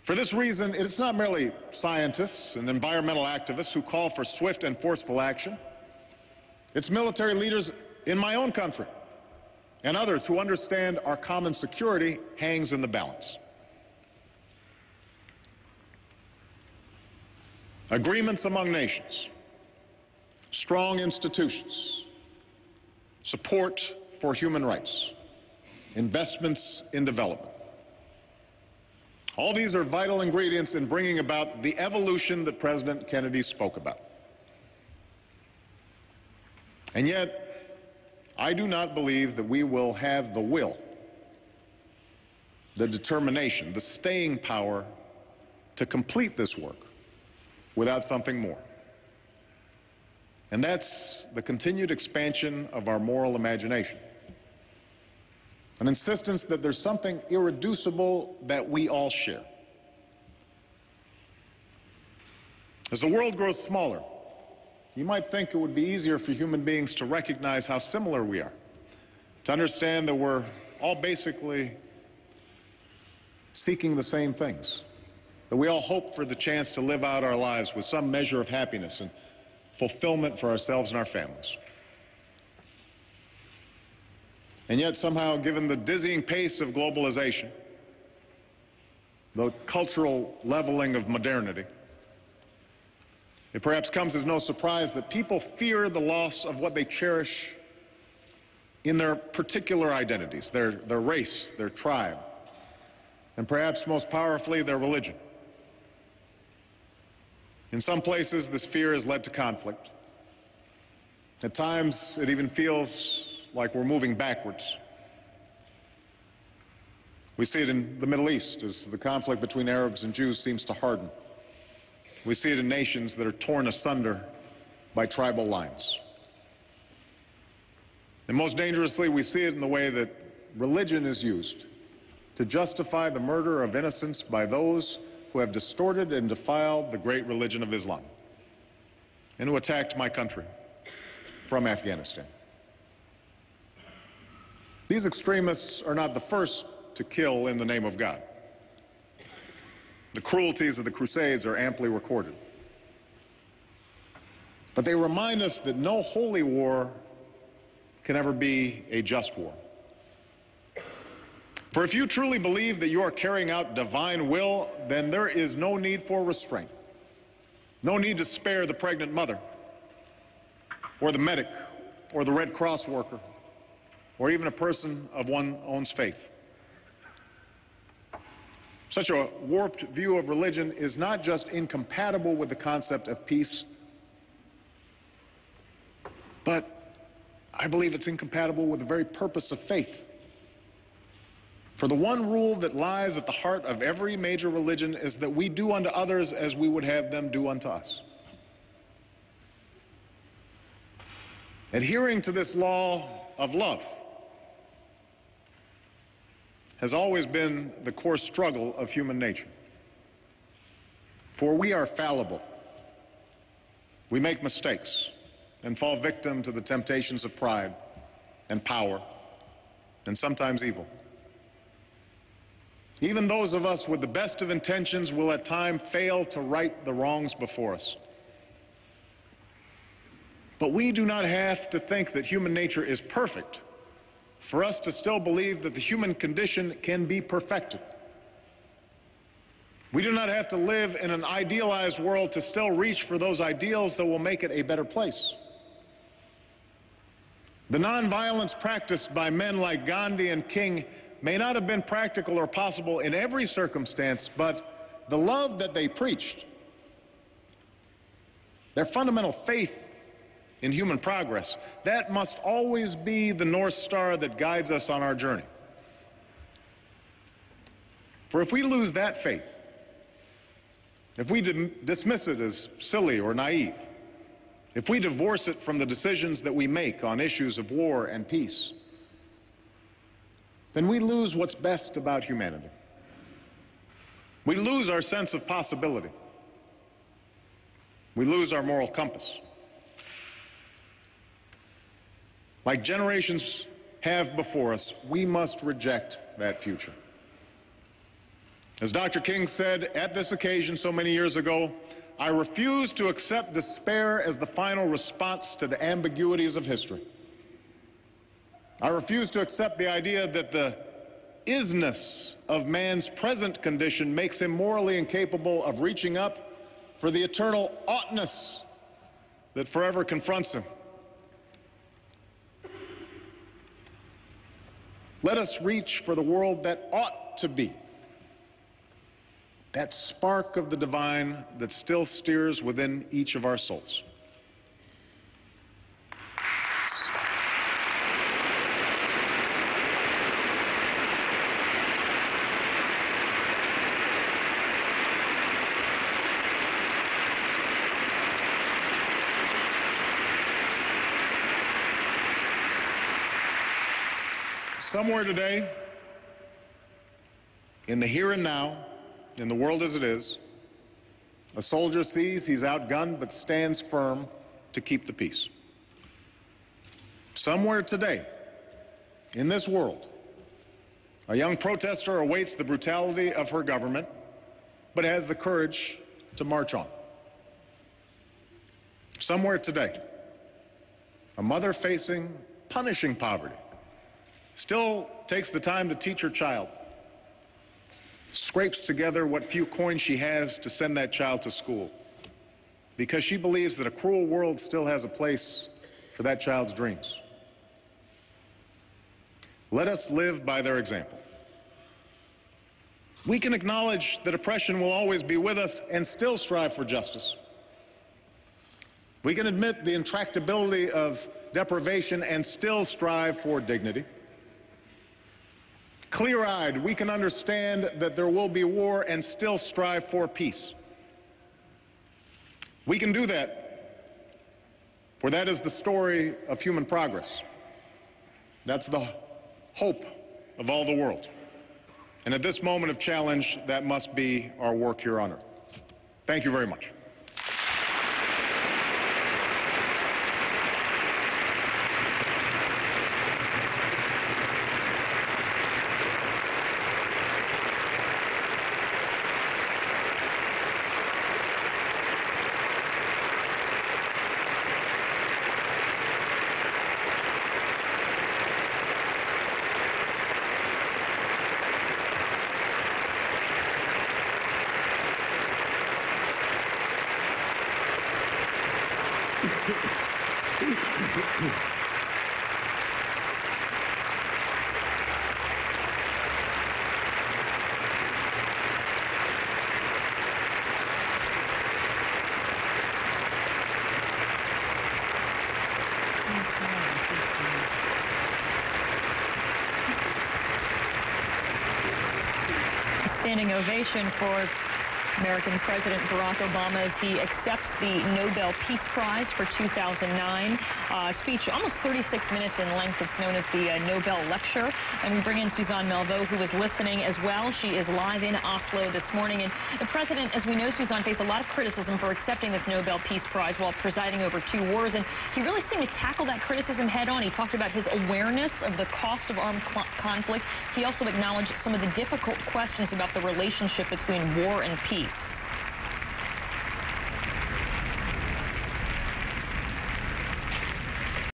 For this reason, it's not merely scientists and environmental activists who call for swift and forceful action. It's military leaders in my own country and others who understand our common security hangs in the balance. Agreements among nations, strong institutions, support for human rights, investments in development. All these are vital ingredients in bringing about the evolution that President Kennedy spoke about. And yet, I do not believe that we will have the will, the determination, the staying power to complete this work without something more. And that's the continued expansion of our moral imagination. An insistence that there's something irreducible that we all share. As the world grows smaller, you might think it would be easier for human beings to recognize how similar we are, to understand that we're all basically seeking the same things, that we all hope for the chance to live out our lives with some measure of happiness and fulfillment for ourselves and our families. And yet somehow, given the dizzying pace of globalization, the cultural leveling of modernity, it perhaps comes as no surprise that people fear the loss of what they cherish in their particular identities, their race, their tribe, and perhaps most powerfully, their religion. In some places, this fear has led to conflict. At times, it even feels like we're moving backwards. We see it in the Middle East as the conflict between Arabs and Jews seems to harden. We see it in nations that are torn asunder by tribal lines. And most dangerously, we see it in the way that religion is used to justify the murder of innocents by those who have distorted and defiled the great religion of Islam and who attacked my country from Afghanistan. These extremists are not the first to kill in the name of God. The cruelties of the Crusades are amply recorded. But they remind us that no holy war can ever be a just war. For if you truly believe that you are carrying out divine will, then there is no need for restraint. No need to spare the pregnant mother, or the medic, or the Red Cross worker, or even a person of one's own faith. Such a warped view of religion is not just incompatible with the concept of peace, but I believe it's incompatible with the very purpose of faith. For the one rule that lies at the heart of every major religion is that we do unto others as we would have them do unto us. Adhering to this law of love has always been the core struggle of human nature. For we are fallible. We make mistakes and fall victim to the temptations of pride and power and sometimes evil. Even those of us with the best of intentions will at times fail to right the wrongs before us. But we do not have to think that human nature is perfect for us to still believe that the human condition can be perfected. We do not have to live in an idealized world to still reach for those ideals that will make it a better place. The nonviolence practiced by men like Gandhi and King may not have been practical or possible in every circumstance, but the love that they preached, their fundamental faith in human progress, that must always be the North Star that guides us on our journey. For if we lose that faith, if we dismiss it as silly or naive, if we divorce it from the decisions that we make on issues of war and peace, then we lose what's best about humanity. We lose our sense of possibility. We lose our moral compass. Like generations have before us, we must reject that future. As Dr. King said at this occasion so many years ago, I refuse to accept despair as the final response to the ambiguities of history. I refuse to accept the idea that the isness of man's present condition makes him morally incapable of reaching up for the eternal oughtness that forever confronts him. Let us reach for the world that ought to be, that spark of the divine that still steers within each of our souls. Somewhere today, in the here and now, in the world as it is, a soldier sees he's outgunned but stands firm to keep the peace. Somewhere today, in this world, a young protester awaits the brutality of her government but has the courage to march on. Somewhere today, a mother facing punishing poverty still takes the time to teach her child, scrapes together what few coins she has to send that child to school, because she believes that a cruel world still has a place for that child's dreams. Let us live by their example. We can acknowledge that oppression will always be with us and still strive for justice. We can admit the intractability of deprivation and still strive for dignity. Clear-eyed, we can understand that there will be war and still strive for peace. We can do that, for that is the story of human progress. That's the hope of all the world. And at this moment of challenge, that must be our work here on earth. Thank you very much. Standing ovation for American President Barack Obama as he accepts the Nobel Peace Prize for 2009. Speech almost 36 minutes in length. It's known as the Nobel Lecture. And we bring in Suzanne Melvaux, who is listening as well. She is live in Oslo this morning. And the president, as we know, Suzanne, faced a lot of criticism for accepting this Nobel Peace Prize while presiding over 2 wars. And he really seemed to tackle that criticism head on. He talked about his awareness of the cost of armed conflict. He also acknowledged some of the difficult questions about the relationship between war and peace.